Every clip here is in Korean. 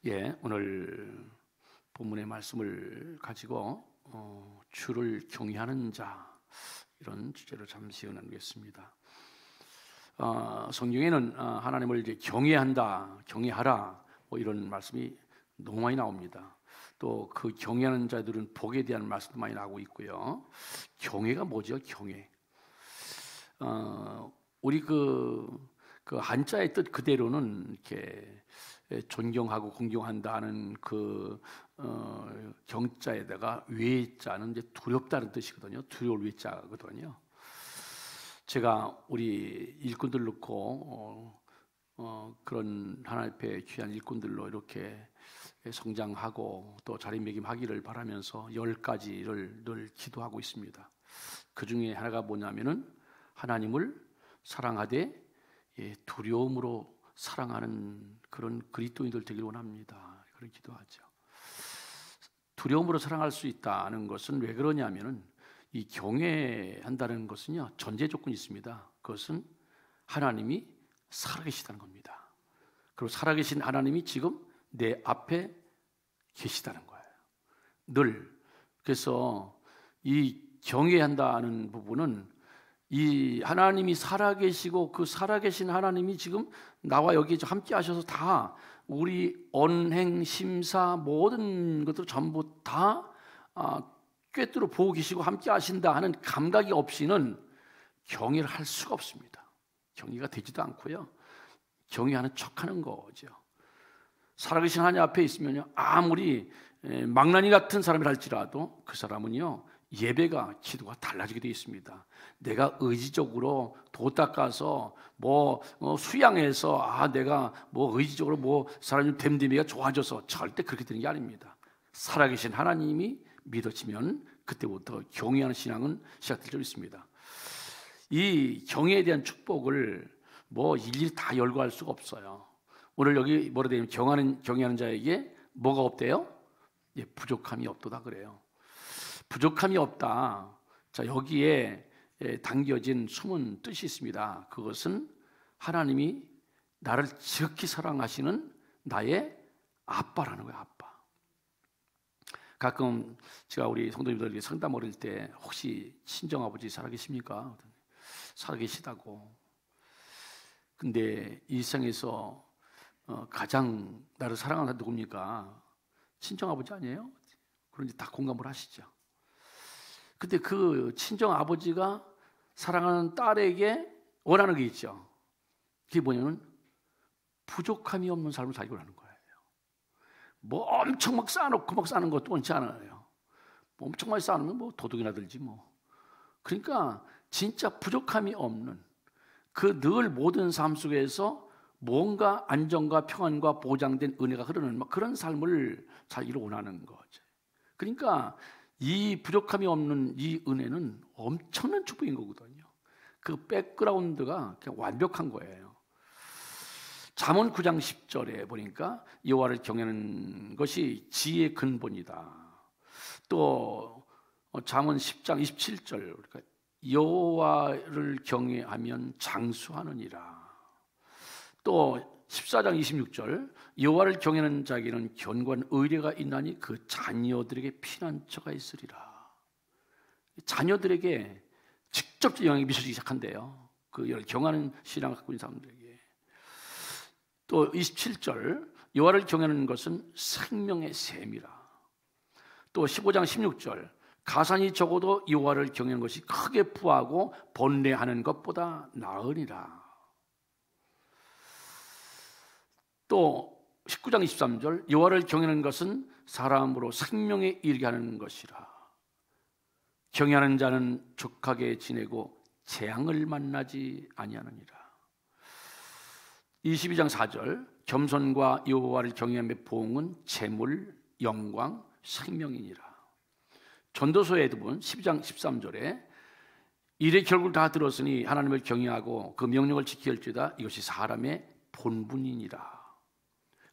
오늘 본문의 말씀을 가지고 주를 경외하는 자, 이런 주제로 잠시 나누겠습니다. 성경에는 하나님을 이제 경외한다, 경외하라, 이런 말씀이 너무 많이 나옵니다. 또 그 경외하는 자들은 복에 대한 말씀도 많이 나오고 있고요. 경외가 뭐죠? 경외. 우리 그 한자의 뜻 그대로는 이렇게 존경하고 공경한다는 그 경자에다가 외자는 이제 두렵다는 뜻이거든요. 두려울 외자거든요. 제가 우리 일꾼들 놓고 그런 하나님 앞에 귀한 일꾼들로 이렇게 성장하고 또 자리매김하기를 바라면서 10가지를 늘 기도하고 있습니다. 그 중에 하나가 뭐냐면은 하나님을 사랑하되 두려움으로 사랑하는 그런 그리스도인들 되기를 원합니다. 그런 기도하죠. 두려움으로 사랑할 수 있다는 것은 왜 그러냐면은 이 경외한다는 것은요, 전제 조건이 있습니다. 그것은 하나님이 살아계시다는 겁니다. 그리고 살아계신 하나님이 지금 내 앞에 계시다는 거예요. 늘. 그래서 이 경외한다는 부분은 이 하나님이 살아계시고 그 살아계신 하나님이 지금 나와 여기 함께 하셔서 다 우리 언행, 심사 모든 것들 전부 다 꿰뚫어 보고 계시고 함께 하신다 하는 감각이 없이는 경외를 할 수가 없습니다. 경외가 되지도 않고요. 경외하는 척하는 거죠. 살아계신 하나님 앞에 있으면요, 아무리 망나니 같은 사람이라 할지라도 그 사람은요, 예배가, 기도가 달라지게 되어 있습니다. 내가 의지적으로 도 닦아서 수양해서 내가 의지적으로 사람이 됨됨이가 좋아져서 절대 그렇게 되는 게 아닙니다. 살아계신 하나님이 믿어지면 그때부터 경외하는 신앙은 시작될 줄 있습니다. 이 경외에 대한 축복을 일일이 다 열거할 수가 없어요. 오늘 여기 뭐라 되냐면 경외하는 자에게 뭐가 없대요? 부족함이 없도다 그래요. 부족함이 없다. 자, 여기에 담겨진 숨은 뜻이 있습니다. 그것은 하나님이 나를 지극히 사랑하시는 나의 아빠라는 거예요. 아빠. 가끔 제가 우리 성도님들에게 상담 어릴 때 혹시 친정아버지 살아계십니까? 살아계시다고. 근데 이 세상에서 가장 나를 사랑하는 사람 누굽니까? 친정아버지 아니에요? 그런지 다 공감을 하시죠. 근데 그 친정아버지가 사랑하는 딸에게 원하는 게 있죠. 그게 뭐냐면 부족함이 없는 삶을 살기로 하는 거예요. 엄청 막 쌓아놓고 막 사는 것도 원치 않아요. 엄청 많이 쌓아놓으면 도둑이나 들지 그러니까 진짜 부족함이 없는 그 늘 모든 삶 속에서 뭔가 안정과 평안과 보장된 은혜가 흐르는 그런 삶을 살기를 원하는 거죠. 그러니까 이 부족함이 없는 이 은혜는 엄청난 축복인 거거든요. 그 백그라운드가 그냥 완벽한 거예요. 잠언 9장 10절에 보니까 여호와를 경외하는 것이 지혜의 근본이다. 또 잠언 10장 27절 그러니까 여호와를 경외하면 장수하느니라. 또 14장 26절 여호와를 경외하는 자에게는 견고한 의뢰가 있나니 그 자녀들에게 피난처가 있으리라. 자녀들에게 직접적 영향이 미치기 시작한대요. 그 경외하는 신앙을 갖고 있는 사람들에게. 또 27절 여호와를 경외하는 것은 생명의 샘이라. 또 15장 16절 가산이 적어도 여호와를 경외하는 것이 크게 부하고 번뇌하는 것보다 나으니라. 또 19장 23절 여호와를 경외하는 것은 사람으로 생명에 이르게 하는 것이라. 경외하는 자는 족하게 지내고 재앙을 만나지 아니하느니라. 22장 4절 겸손과 여호와를 경외함의 보응은 재물, 영광, 생명이니라. 전도서에 보면 12장 13절에 일의 결국을 다 들었으니 하나님을 경외하고 그 명령을 지킬지어다 이것이 사람의 본분이니라.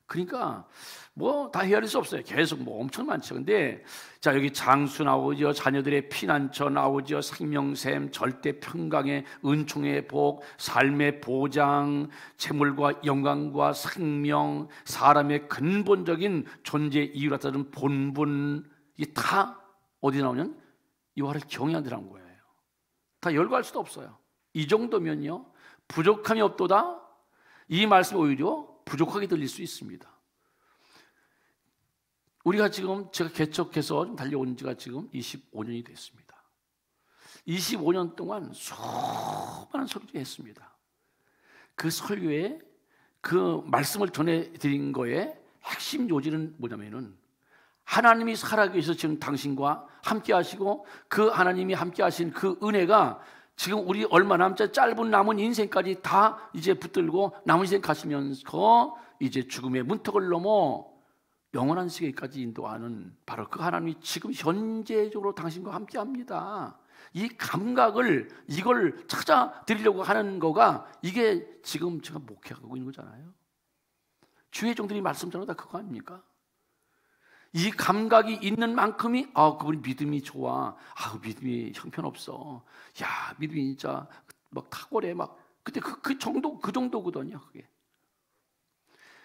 그러니까 뭐 다 헤아릴 수 없어요. 계속 뭐 엄청 많죠. 근데 자, 여기 장수 나오죠. 자녀들의 피난처 나오죠. 생명샘, 절대 평강의 은총의 복, 삶의 보장, 재물과 영광과 생명, 사람의 근본적인 존재 이유라 따른 본분, 이게 다 어디 나오냐면 여호와를 경외한다는 거예요. 다 열거할 수도 없어요. 이 정도면요, 부족함이 없도다. 이 말씀이 오히려 부족하게 들릴 수 있습니다. 우리가 지금 제가 개척해서 좀 달려온 지가 지금 25년이 됐습니다. 25년 동안 수많은 설교를 했습니다. 그 설교에 그 말씀을 전해드린 거에 핵심 요지는 뭐냐면은 하나님이 살아계셔서 지금 당신과 함께 하시고 그 하나님이 함께 하신 그 은혜가 지금 우리 얼마 남지 짧은 남은 인생까지 다 이제 붙들고 남은 인생 가시면서 이제 죽음의 문턱을 넘어 영원한 세계까지 인도하는 바로 그 하나님이 지금 현재적으로 당신과 함께 합니다. 이 감각을 이걸 찾아드리려고 하는 거가 이게 지금 제가 목회하고 있는 거잖아요. 주의 종들이 말씀 전하다 그거 아닙니까? 이 감각이 있는 만큼이 그분이 믿음이 좋아. 믿음이 형편없어. 야, 믿음이 진짜 막 탁월해. 막 근데 그 정도거든요, 그게.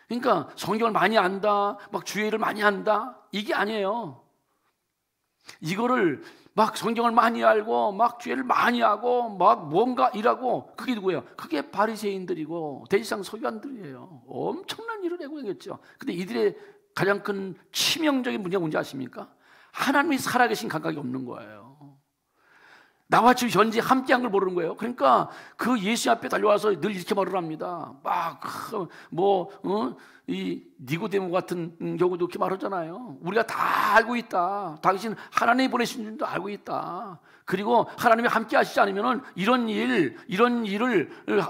그러니까 성경을 많이 안다, 막 주의 일을 많이 한다, 이게 아니에요. 이거를 막 성경을 많이 알고 막 주의를 많이 하고 막 뭔가 일하고, 그게 누구예요? 그게 바리새인들이고 대지상 서기관들이에요. 엄청난 일을 내고 있겠죠. 근데 이들의 가장 큰 치명적인 문제가 뭔지 아십니까? 하나님이 살아계신 감각이 없는 거예요. 나와 지금 현재 함께한 걸 모르는 거예요. 그러니까 그 예수 앞에 달려와서 늘 이렇게 말을 합니다. 이 니고데모 같은 경우도 이렇게 말하잖아요. 우리가 다 알고 있다. 당신 하나님이 보내신 줄도 알고 있다. 그리고 하나님이 함께 하시지 않으면 이런 일을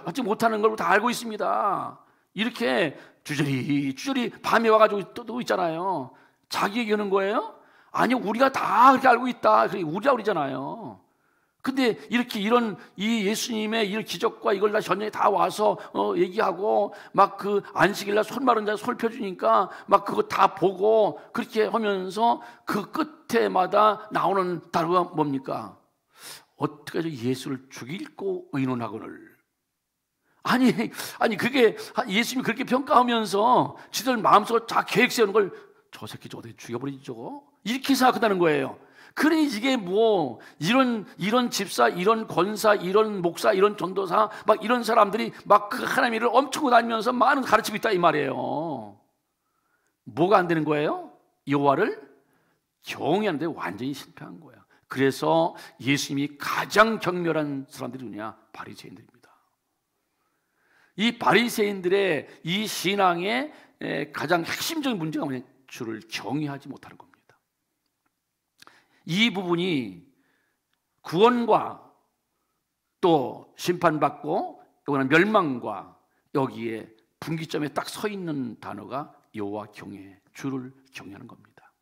하지 못하는 걸 다 알고 있습니다. 이렇게 주저리 밤에 와가지고 또 있잖아요. 자기 얘기하는 거예요? 아니요, 우리가 다 그렇게 알고 있다. 우리라 그러잖아요. 근데 이렇게 이 예수님의 이런 기적과 이걸 다 전에 다 와서 얘기하고 막 그 안식일날 손 마른 자 솔 펴주니까 막 그거 다 보고 그렇게 하면서 그 끝에마다 나오는 단어가 뭡니까? 어떻게 해서 예수를 죽이고 의논하거늘. 아니 그게 예수님이 그렇게 평가하면서 지들 마음속으로 다 계획 세우는 걸 저 새끼 저거 어떻게 죽여버리지 저거? 이렇게 생각한다는 거예요. 그러니 이게 뭐 이런 집사, 이런 권사, 이런 목사, 이런 전도사 막 이런 사람들이 막 그 하나님의 일을 엄청 다니면서 많은 가르치고 있다 이 말이에요. 뭐가 안 되는 거예요? 여호와를 경외하는데 완전히 실패한 거야. 그래서 예수님이 가장 경멸한 사람들이 누구냐? 바리새인들입니다. 이 바리새인들의 이 신앙의 가장 핵심적인 문제가 뭐냐? 주를 경외하지 못하는 겁니다. 이 부분이 구원과 또 심판받고 영원한 멸망과 여기에 분기점에 딱 서 있는 단어가 여호와 경외, 주를 경외하는 겁니다.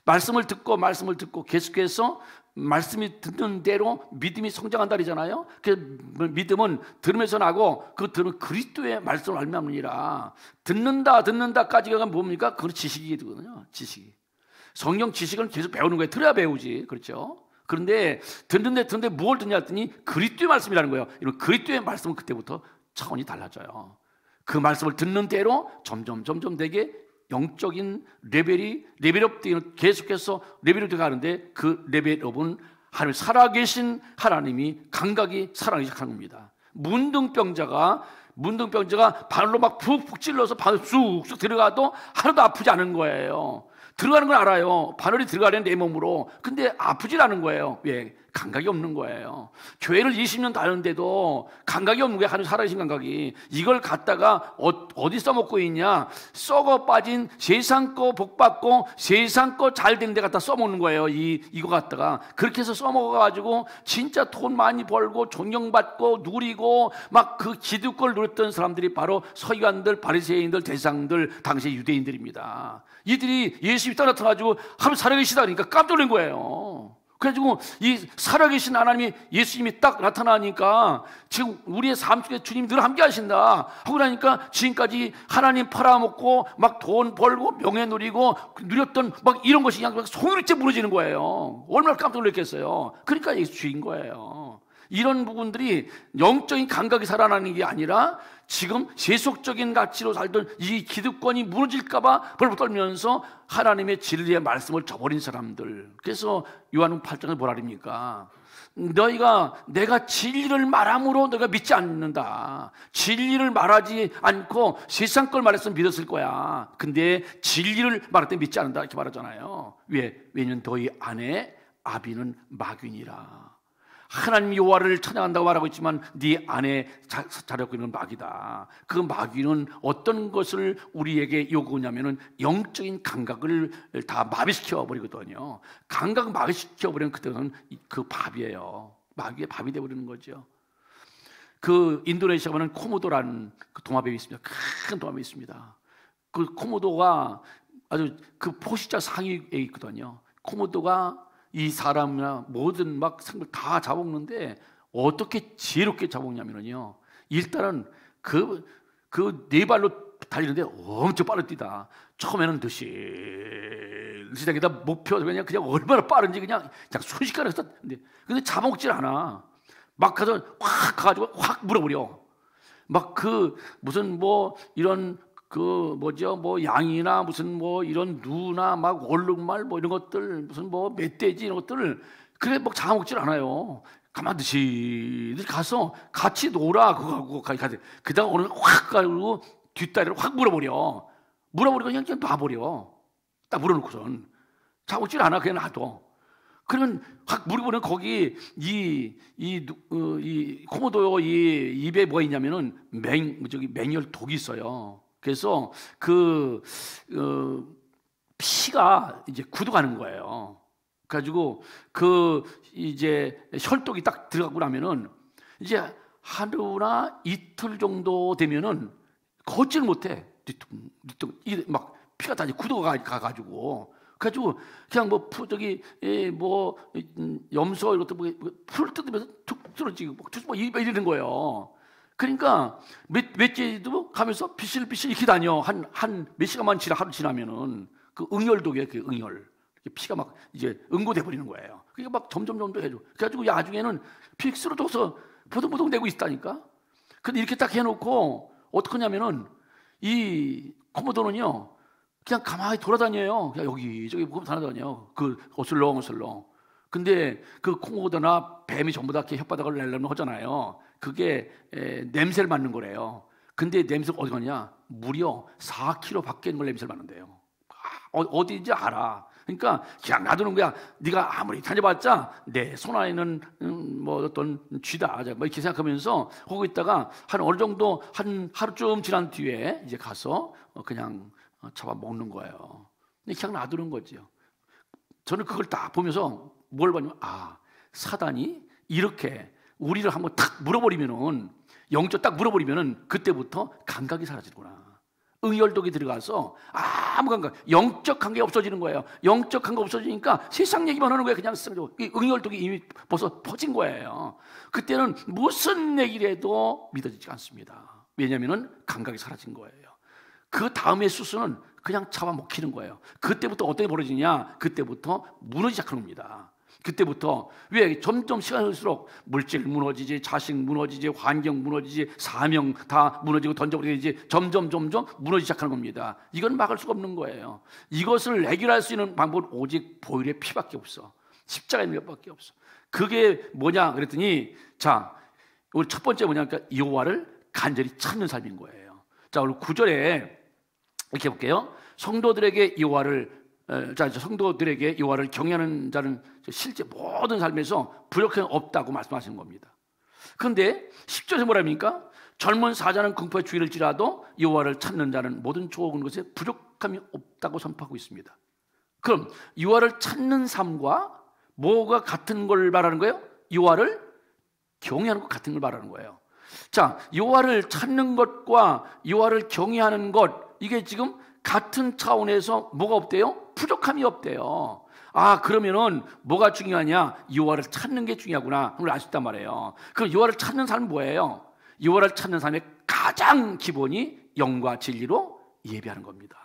말씀을 듣고 계속해서 말씀이 듣는 대로 믿음이 성장한다잖아요. 그 믿음은 들으면서 나고 그 들은 그리스도의 말씀을 알미하느니라. 듣는다까지가 뭡니까? 그건 지식이거든요. 지식이. 성경 지식은 계속 배우는 거예요. 들어야 배우지. 그렇죠? 그런데 듣는데 뭘 듣냐 했더니 그리스도의 말씀이라는 거예요. 이런 그리스도의 말씀은 그때부터 차원이 달라져요. 그 말씀을 듣는 대로 점점 되게 영적인 레벨업 되는, 계속해서 레벨업되어 가는데 그 레벨업은 하나님 살아계신 하나님이 감각이 살아나기 시작한 겁니다. 문둥병자가 발로 막 푹푹 찔러서 발로 쑥쑥 들어가도 하나도 아프지 않은 거예요. 들어가는 건 알아요. 바늘이 들어가는 내 몸으로. 근데 아프질 않은 거예요. 왜? 감각이 없는 거예요. 교회를 20년 다녔는데도 감각이 없는 거예요. 하나님 살아계신 감각이. 이걸 갖다가 어디 써먹고 있냐? 썩어 빠진 세상 거 복받고 세상 거 잘 되는 데 갖다 써먹는 거예요. 이거 갖다가. 그렇게 해서 써먹어가지고 진짜 돈 많이 벌고 존경받고 누리고 막 그 기득권을 누렸던 사람들이 바로 서기관들, 바리새인들, 대상들, 당시 유대인들입니다. 이들이 예수님이 따라타가지고 하나님 살아계시다 그러니까 깜짝 놀란 거예요. 그래가지고 이 살아계신 하나님이 예수님이 딱 나타나니까 지금 우리의 삶 속에 주님 늘 함께 하신다 하고 나니까 지금까지 하나님 팔아먹고 막 돈 벌고 명예 누리고 누렸던 막 이런 것이 그냥 송유리째 무너지는 거예요. 얼마나 깜짝 놀랐겠어요. 그러니까 예수 주인 거예요. 이런 부분들이 영적인 감각이 살아나는 게 아니라 지금 세속적인 가치로 살던 이 기득권이 무너질까봐 벌벌 떨면서 하나님의 진리의 말씀을 저버린 사람들. 그래서 요한복음 8장에 뭐라 그럽니까? 너희가 내가 진리를 말함으로 너희가 믿지 않는다. 진리를 말하지 않고 세상 걸 말했으면 믿었을 거야. 근데 진리를 말할 때 믿지 않는다 이렇게 말하잖아요. 왜? 왜냐면 너희 안에 아비는 마귀니라. 하나님 여호와를 찬양한다고 말하고 있지만 네 안에 자려고 있는 마귀다. 그 마귀는 어떤 것을 우리에게 요구하냐면은 영적인 감각을 다 마비시켜 버리거든요. 감각 마비시켜 버리면 그때는 그 밥이에요. 마귀의 밥이 돼 버리는 거죠. 그 인도네시아 가면 코모도라는 그 도마뱀이 있습니다. 큰 도마뱀이 있습니다. 그 코모도가 아주 그 포식자 상위에 있거든요. 코모도가 이 사람이나 모든 막 생물 다 잡아먹는데 어떻게 지혜롭게 잡아먹냐면요. 일단은 그 네 발로 달리는데 엄청 빠르게 뛰다. 처음에는 느시다기다 목표 그냥 얼마나 빠른지 그냥 순식간에 했다. 근데 잡아먹질 않아. 막 가서 확 가가지고 확 물어버려. 막 그 무슨 뭐 이런 그 뭐죠? 뭐 양이나 무슨 뭐 이런 누나 막 얼룩말 뭐 이런 것들 무슨 뭐 멧돼지 이런 것들을 그래 막 잡아먹질 않아요. 가만두시 가서 같이 놀아 그거 가서 그다가 오늘 확 가지고 뒷다리를 확 물어버리고 그냥 놔버려. 딱 물어놓고선 잡아먹질 않아 그냥 놔둬. 그러면 확 물어보면 거기 이 코모도 이 입에 뭐가 있냐면은 맹열 독이 있어요. 그래서 피가 이제 굳어가는 거예요. 그래가지고 이제 혈독이 딱 들어가고 나면은 이제 하루나 이틀 정도 되면은 걷지를 못해. 막 피가 다 굳어가가지고. 그래가지고 그냥 염소 이것도 풀 뜯으면서 툭 쓰러지고 이러는 거예요. 그러니까 몇째도 가면서 비실비실 이렇게 다녀. 한 몇 시간만 하루 지나면은 그 응열독이에요. 그 응열. 피가 막 이제 응고돼 버리는 거예요. 그러니까 막 점점 해줘. 그래가지고 나중에는 피 쓰러져서 보동보동 되고 있다니까. 근데 이렇게 딱 해놓고 어떻게 하냐면은 이 코모도는요 그냥 가만히 돌아다녀요. 그냥 여기저기 돌아다녀요. 그 어슬렁어슬렁. 근데 그 코모도나 뱀이 전부 다 이렇게 혓바닥을 내려면 하잖아요. 그게 냄새를 맡는 거래요. 근데 냄새가 어디 가냐? 무려 4km 밖에 있는 걸 냄새를 맡는데요. 어디인지 알아. 그러니까 그냥 놔두는 거야. 네가 아무리 다녀봤자 내 손 안에는 뭐 어떤 쥐다. 뭐 이렇게 생각하면서 하고 있다가 한 어느 정도 한 하루쯤 지난 뒤에 이제 가서 그냥 잡아 먹는 거예요. 그냥 놔두는 거죠. 저는 그걸 딱 보면서 뭘 봤냐면 사단이 이렇게 우리를 한번 탁 물어버리면은 영적 딱 물어버리면은 그때부터 감각이 사라지는구나. 응열독이 들어가서 아무 감각, 영적 감각이 없어지는 거예요. 영적 감각 없어지니까 세상 얘기만 하는 거예요. 그냥 이 응열독이 이미 벌써 퍼진 거예요. 그때는 무슨 얘기를 해도 믿어지지 않습니다. 왜냐하면은 감각이 사라진 거예요. 그 다음에 수순은 그냥 잡아먹히는 거예요. 그때부터 어떻게 벌어지냐? 그때부터 무너지기 시작하는 겁니다. 그때부터 왜 점점 시간이 흘릴수록 물질 무너지지, 자식 무너지지, 환경 무너지지, 사명 다 무너지고 던져버리지 점점 무너지기 시작하는 겁니다. 이건 막을 수가 없는 거예요. 이것을 해결할 수 있는 방법은 오직 보혈의 피밖에 없어. 십자가의 능력밖에 없어. 그게 뭐냐 그랬더니 자 우리 첫 번째 뭐냐 그러니까 여호와를 간절히 찾는 삶인 거예요. 자 오늘 9절에 이렇게 볼게요. 성도들에게 여호와를 경외하는 자는 실제 모든 삶에서 부족함이 없다고 말씀하시는 겁니다. 그런데 10절에 뭐랍니까? 젊은 사자는 궁포에 주일을지라도 여호와를 찾는 자는 모든 좋은 것에 부족함이 없다고 선포하고 있습니다. 그럼 여호와를 찾는 삶과 뭐가 같은 걸 말하는 거예요? 여호와를 경외하는 것 같은 걸 말하는 거예요. 자, 여호와를 찾는 것과 여호와를 경외하는 것 이게 지금 같은 차원에서 뭐가 없대요? 부족함이 없대요. 그러면은 뭐가 중요하냐? 여호와를 찾는 게 중요하구나. 그걸 알 수 있단 말이에요. 그럼 여호와를 찾는 삶은 뭐예요? 여호와를 찾는 삶의 가장 기본이 영과 진리로 예배하는 겁니다.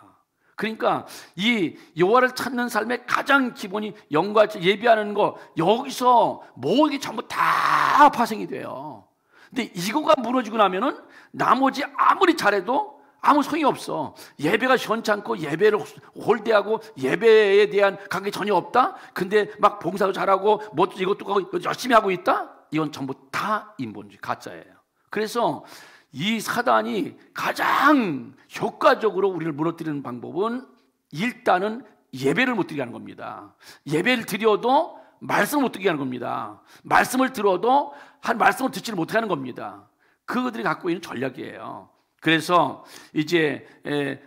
그러니까 이 여호와를 찾는 삶의 가장 기본이 영과 예배하는 거, 여기서 모든 게 전부 다 파생이 돼요. 근데 이거가 무너지고 나면은 나머지 아무리 잘해도 아무 소용이 없어. 예배가 시원치 않고 예배를 홀대하고 예배에 대한 관계 전혀 없다? 근데 막 봉사도 잘하고 뭐 이것도 하고 열심히 하고 있다? 이건 전부 다 인본주의, 가짜예요. 그래서 이 사단이 가장 효과적으로 우리를 무너뜨리는 방법은 일단은 예배를 못 드리게 하는 겁니다. 예배를 드려도 말씀을 못 듣게 하는 겁니다. 말씀을 들어도 한 말씀을 듣지를 못하게 하는 겁니다. 그들이 갖고 있는 전략이에요. 그래서 이제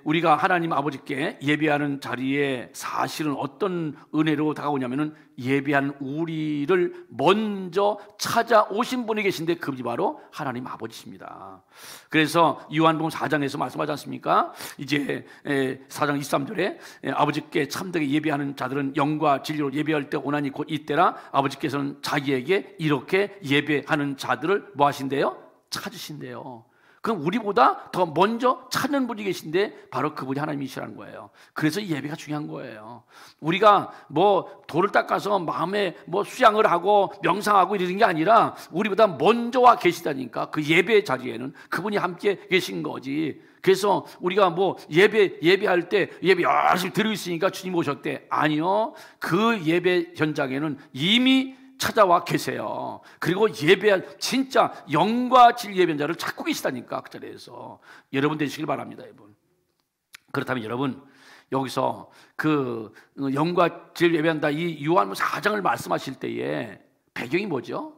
우리가 하나님 아버지께 예배하는 자리에 사실은 어떤 은혜로 다가오냐면은 예배하는 우리를 먼저 찾아오신 분이 계신데 그분이 바로 하나님 아버지십니다. 그래서 요한복음 4장에서 말씀하지 않습니까? 이제 4장 23절에 아버지께 참되게 예배하는 자들은 영과 진리로 예배할 때 오나니 곧 이때라. 아버지께서는 자기에게 이렇게 예배하는 자들을 뭐 하신대요? 찾으신대요. 그럼 우리보다 더 먼저 찾는 분이 계신데 바로 그분이 하나님이시라는 거예요. 그래서 예배가 중요한 거예요. 우리가 뭐 돌을 닦아서 마음에 뭐 수양을 하고 명상하고 이러는 게 아니라 우리보다 먼저 와 계시다니까. 그 예배 자리에는 그분이 함께 계신 거지. 그래서 우리가 뭐 예배할 때 예배 열심히 드리고 있으니까 주님 오셨대. 아니요. 그 예배 현장에는 이미 찾아와 계세요. 그리고 예배할 진짜 영과 진리 예배한 자를 찾고 계시다니까. 그 자리에서 여러분 되시길 바랍니다, 여러분. 그렇다면 여러분 여기서 그 영과 진리 예배한다 이 요한복음 4장을 말씀하실 때에 배경이 뭐죠?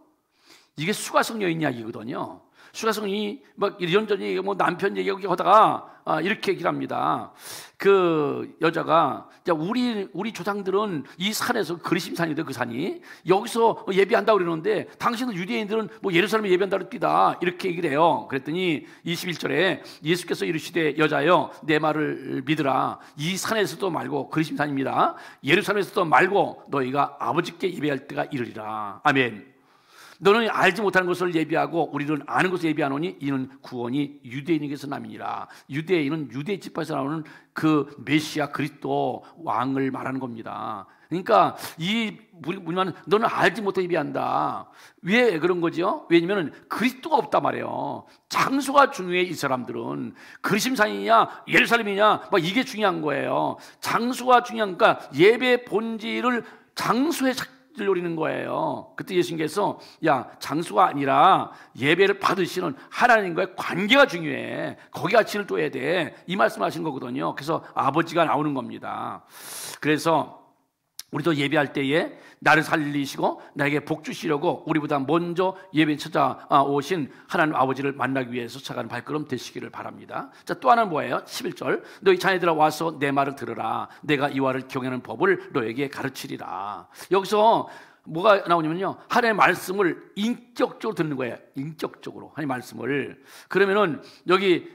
이게 수가성 여인 이야기거든요. 수가성이 막 이런저런 얘기, 뭐 남편 얘기하고 하다가 이렇게 얘기를 합니다. 그 여자가 우리 조상들은 이 산에서 그리심산인데 그 산이 여기서 예배한다고 그러는데 당신은 유대인들은 뭐 예루살렘에 예배한다고 뛴다 이렇게 얘기를 해요. 그랬더니 21절에 예수께서 이르시되 여자여 내 말을 믿으라. 이 산에서도 말고 그리심산입니다. 예루살렘에서도 말고 너희가 아버지께 예배할 때가 이르리라. 아멘. 너는 알지 못하는 것을 예비하고 우리는 아는 것을 예비하노니 이는 구원이 유대인에게서 남이니라. 유대인은 유대 지파에서 나오는 그 메시아 그리스도 왕을 말하는 겁니다. 그러니까 우리만 너는 알지 못해 예비한다. 왜 그런 거죠? 왜냐면 그리스도가 없단 말이에요. 장소가 중요해. 이 사람들은 그리심산이냐 예루살렘이냐 막 이게 중요한 거예요. 장소가 중요하니까 예배 본질을 장소에 노리는 거예요. 그때 예수님께서 야 장소가 아니라 예배를 받으시는 하나님과의 관계가 중요해. 거기가 진을 둬야 돼. 이 말씀하시는 거거든요. 그래서 아버지가 나오는 겁니다. 그래서 우리도 예배할 때에 나를 살리시고 나에게 복 주시려고 우리보다 먼저 예배 찾아오신 하나님 아버지를 만나기 위해서 찾아가는 발걸음 되시기를 바랍니다. 자, 또 하나는 뭐예요? 11절 너희 자녀들아 와서 내 말을 들으라. 내가 이와를 경외하는 법을 너에게 가르치리라. 여기서 뭐가 나오냐면요, 하나님의 말씀을 인격적으로 듣는 거예요. 인격적으로 하나님의 말씀을. 그러면은 여기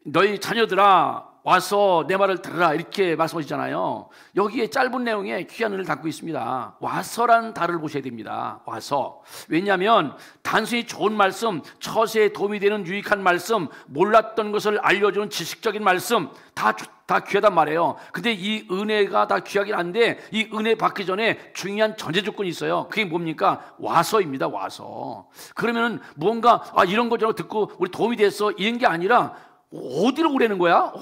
너희 자녀들아 와서 내 말을 들으라 이렇게 말씀하시잖아요. 여기에 짧은 내용에 귀한 은혜를 담고 있습니다. 와서라는 단어를 보셔야 됩니다. 와서. 왜냐하면 단순히 좋은 말씀, 처세에 도움이 되는 유익한 말씀, 몰랐던 것을 알려주는 지식적인 말씀 다 귀하단 말이에요. 근데 이 은혜가 다 귀하긴 한데 이 은혜 받기 전에 중요한 전제 조건이 있어요. 그게 뭡니까? 와서입니다. 와서. 그러면은 뭔가 이런 거저런 듣고 우리 도움이 됐어 이런 게 아니라 어디로 오라는 거야?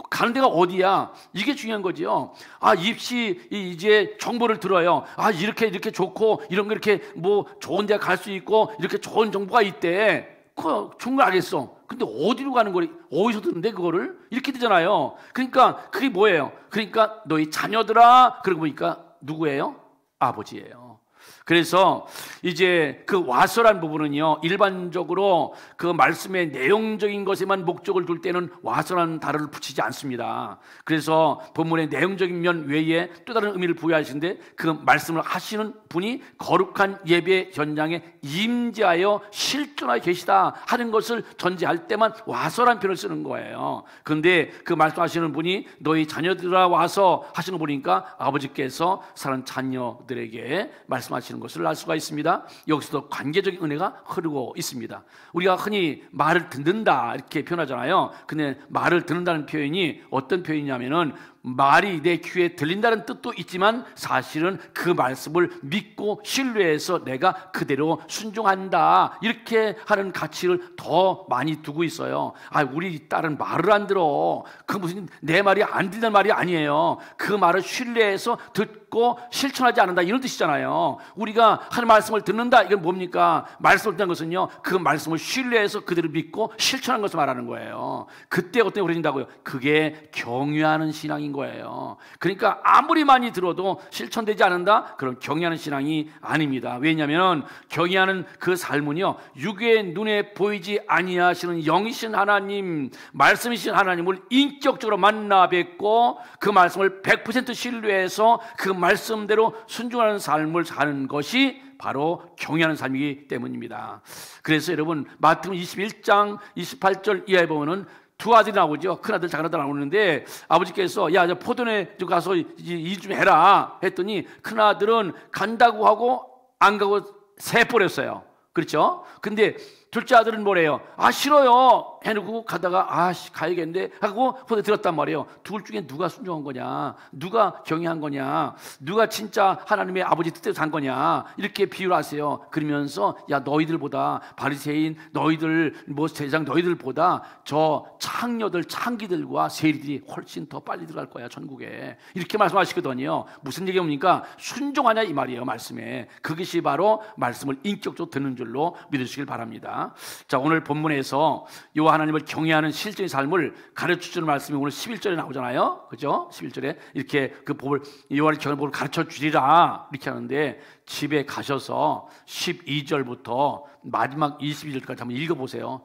가는 데가 어디야? 이게 중요한 거지요. 입시 이제 정보를 들어요. 이렇게 좋고 이런 거 이렇게 뭐 좋은 데 갈 수 있고 이렇게 좋은 정보가 있대. 그거 좋은 거 알겠어. 근데 어디로 가는 거리? 어디서 듣는데 그거를? 이렇게 되잖아요. 그러니까 그게 뭐예요? 그러니까 너희 자녀들아. 그러고 보니까 누구예요? 아버지예요. 그래서 이제 그 와서란 부분은요, 일반적으로 그 말씀의 내용적인 것에만 목적을 둘 때는 와서라는 단어를 붙이지 않습니다. 그래서 본문의 내용적인 면 외에 또 다른 의미를 부여하시는데, 그 말씀을 하시는 분이 거룩한 예배 현장에 임재하여 실존하여 계시다 하는 것을 전제할 때만 와서란 표현을 쓰는 거예요. 그런데 그 말씀하시는 분이 너희 자녀들아 와서 하시는 거 보니까 아버지께서 사는 자녀들에게 말씀하시는 것을 알 수가 있습니다. 여기서도 관계적인 은혜가 흐르고 있습니다. 우리가 흔히 말을 듣는다 이렇게 표현하잖아요. 근데 말을 듣는다는 표현이 어떤 표현이냐면은 말이 내 귀에 들린다는 뜻도 있지만 사실은 그 말씀을 믿고 신뢰해서 내가 그대로 순종한다 이렇게 하는 가치를 더 많이 두고 있어요. 우리 딸은 말을 안 들어. 그 무슨 내 말이 안 들리는 말이 아니에요. 그 말을 신뢰해서 듣고 실천하지 않는다 이런 뜻이잖아요. 우리가 하는 말씀을 듣는다 이건 뭡니까? 말씀을 듣는 것은요, 그 말씀을 신뢰해서 그대로 믿고 실천하는 것을 말하는 거예요. 그때 어떤 게 우려진다고요? 그게 경외하는 신앙인 거예요. 그러니까 아무리 많이 들어도 실천되지 않는다? 그런 경외하는 신앙이 아닙니다. 왜냐하면 경외하는 그 삶은요, 육의 눈에 보이지 아니하시는 영이신 하나님, 말씀이신 하나님을 인격적으로 만나 뵙고 그 말씀을 100% 신뢰해서 그 말씀대로 순종하는 삶을 사는 것이 바로 경외하는 삶이기 때문입니다. 그래서 여러분, 마태복음 21장 28절 이하에 보면은 두 아들이 나오죠. 큰아들, 작은아들 나오는데 아버지께서 야, 저 포도원에 좀 가서 일 좀 해라 했더니 큰아들은 간다고 하고 안 가고 새버렸어요. 그렇죠? 근데 둘째 아들은 뭐래요? 싫어요 해놓고 가다가 가야겠는데 하고 혼자 들었단 말이에요. 둘 중에 누가 순종한 거냐, 누가 경외한 거냐, 누가 진짜 하나님의 아버지 뜻대로 산 거냐, 이렇게 비유를 하세요. 그러면서 야, 너희들보다 바리새인 너희들 세상 너희들보다 저 창녀들 창기들과 세리들이 훨씬 더 빨리 들어갈 거야 천국에, 이렇게 말씀하시거든요. 무슨 얘기입니까? 순종하냐 이 말이에요. 말씀에 그것이 바로 말씀을 인격적으로 듣는 줄로 믿으시길 바랍니다. 자, 오늘 본문에서 여호와 하나님을 경외하는 실제의 삶을 가르쳐주는 말씀이 오늘 11절에 나오잖아요. 그죠? 11절에 이렇게 그 법을, 여호와를 경외하는 법을 가르쳐주리라 이렇게 하는데, 집에 가셔서 12절부터 마지막 22절까지 한번 읽어보세요.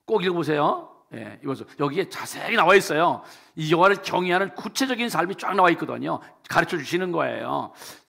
꼭 읽어보세요. 예, 이것은 여기에 자세히 나와 있어요. 이 여호와를 경외하는 구체적인 삶이 쫙 나와 있거든요. 가르쳐 주시는 거예요.